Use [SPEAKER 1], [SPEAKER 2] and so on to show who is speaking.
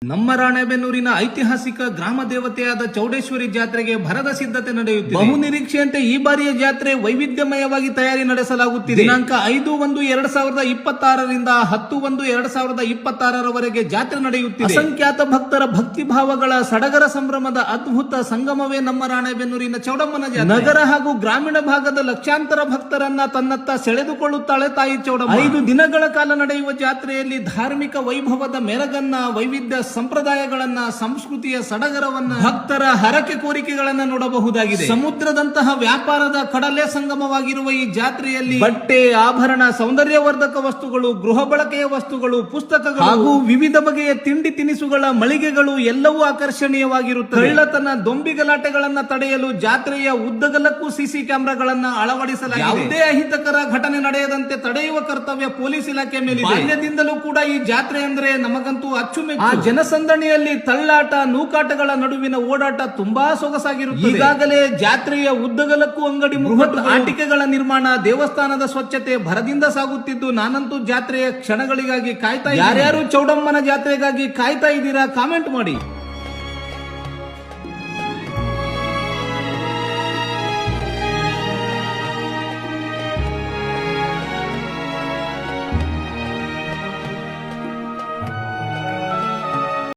[SPEAKER 1] ನಮ್ಮ ರಾಣೆಬೆನ್ನೂರಿನ ಐತಿಹಾಸಿಕ ಗ್ರಾಮ ದೇವತೆಯಾದ ಚೌಡೇಶ್ವರಿ ಜಾತ್ರೆಗೆ ಭರದ ಸಿದ್ಧತೆ ನಡೆಯುತ್ತಿದೆ. ಬಹು ನಿರೀಕ್ಷೆಯಂತೆ ಈ ಬಾರಿಯ ಜಾತ್ರೆ ವೈವಿಧ್ಯಮಯವಾಗಿ ತಯಾರಿ ನಡೆಸಲಾಗುತ್ತಿದೆ. ದಿನಾಂಕ 5/1/2026 ರಿಂದ 10/1/2026 ಜಾತ್ರೆ ನಡೆಯುತ್ತಿದೆ. ಅಸಂಖ್ಯಾತ ಭಕ್ತರ ಭಕ್ತಿ ಭಾವಗಳ ಸಡಗರ ಸಂಭ್ರಮದ ಅದ್ಭುತ ಸಂಗಮವೇ ನಮ್ಮ ರಾಣೆಬೆನ್ನೂರಿನ ಚೌಡಮ್ಮನ ಜಾತ್ರೆ. ನಗರ ಹಾಗೂ ಗ್ರಾಮೀಣ ಭಾಗದ ಲಕ್ಷಾಂತರ ಭಕ್ತರನ್ನ ತನ್ನತ್ತ ಸೆಳೆದುಕೊಳ್ಳುತ್ತಾಳೆ ತಾಯಿ ಚೌಡಮ್ಮ. 5 ದಿನಗಳ ಕಾಲ ನಡೆಯುವ ಜಾತ್ರೆಯಲ್ಲಿ ಧಾರ್ಮಿಕ ವೈಭವದ ಮೆರಗನ್ನ, ವೈವಿಧ್ಯ ಸಂಪ್ರದಾಯಗಳನ್ನ, ಸಂಸ್ಕೃತಿಯ ಸಡಗರವನ್ನ, ಭಕ್ತರ ಹರಕೆ ಕೋರಿಕೆಗಳನ್ನ ನೋಡಬಹುದಾಗಿದೆ. ಸಮುದ್ರದಂತಹ ವ್ಯಾಪಾರದ ಕಡಲೆ ಸಂಗಮವಾಗಿರುವ ಈ ಜಾತ್ರೆಯಲ್ಲಿ ಬಟ್ಟೆ, ಆಭರಣ, ಸೌಂದರ್ಯವರ್ಧಕ ವಸ್ತುಗಳು, ಗೃಹ ಬಳಕೆಯ ವಸ್ತುಗಳು, ಪುಸ್ತಕಗಳು ಹಾಗೂ ವಿವಿಧ ಬಗೆಯ ತಿಂಡಿ ತಿನಿಸುಗಳ ಮಳಿಗೆಗಳು ಎಲ್ಲವೂ ಆಕರ್ಷಣೀಯವಾಗಿರುತ್ತವೆ. ಕಳ್ಳತನ, ದೊಂಬಿ ಗಲಾಟೆಗಳನ್ನ ತಡೆಯಲು ಜಾತ್ರೆಯ ಉದ್ದಗಲಕ್ಕೂ ಸಿಸಿ ಕ್ಯಾಮೆರಾಗಳನ್ನ ಅಳವಡಿಸಲಾಗಿದೆ. ಯಾವುದೇ ಅಹಿತಕರ ಘಟನೆ ನಡೆಯದಂತೆ ತಡೆಯುವ ಕರ್ತವ್ಯ ಪೊಲೀಸ್ ಇಲಾಖೆ ಮೇಲಿದೆ. ಬಾಲ್ಯದಿಂದಲೂ ಕೂಡ ಈ ಜಾತ್ರೆ ಅಂದ್ರೆ ನಮಗಂತೂ ಅಚ್ಚುಮೆಚ್ಚು. ಜನಸಂದಣಿಯಲ್ಲಿ ತಳ್ಳಾಟ, ನೂಕಾಟಗಳ ನಡುವಿನ ಓಡಾಟ ತುಂಬಾ ಸೊಗಸಾಗಿರುತ್ತದೆ. ಈಗಾಗಲೇ ಜಾತ್ರೆಯ ಉದ್ದಗಲಕ್ಕೂ ಅಂಗಡಿ, ಬೃಹತ್ ಆಟಿಕೆಗಳ ನಿರ್ಮಾಣ, ದೇವಸ್ಥಾನದ ಸ್ವಚ್ಛತೆ ಭರದಿಂದ ಸಾಗುತ್ತಿದ್ದು, ನಾನಂತೂ ಜಾತ್ರೆಯ ಕ್ಷಣಗಳಿಗಾಗಿ ಕಾಯ್ತಾ ಇದ್ದೀನಿ. ಯಾರ್ಯಾರು ಚೌಡಮ್ಮನ ಜಾತ್ರೆಗಾಗಿ ಕಾಯ್ತಾ ಇದ್ದೀರಾ? ಕಾಮೆಂಟ್ ಮಾಡಿ.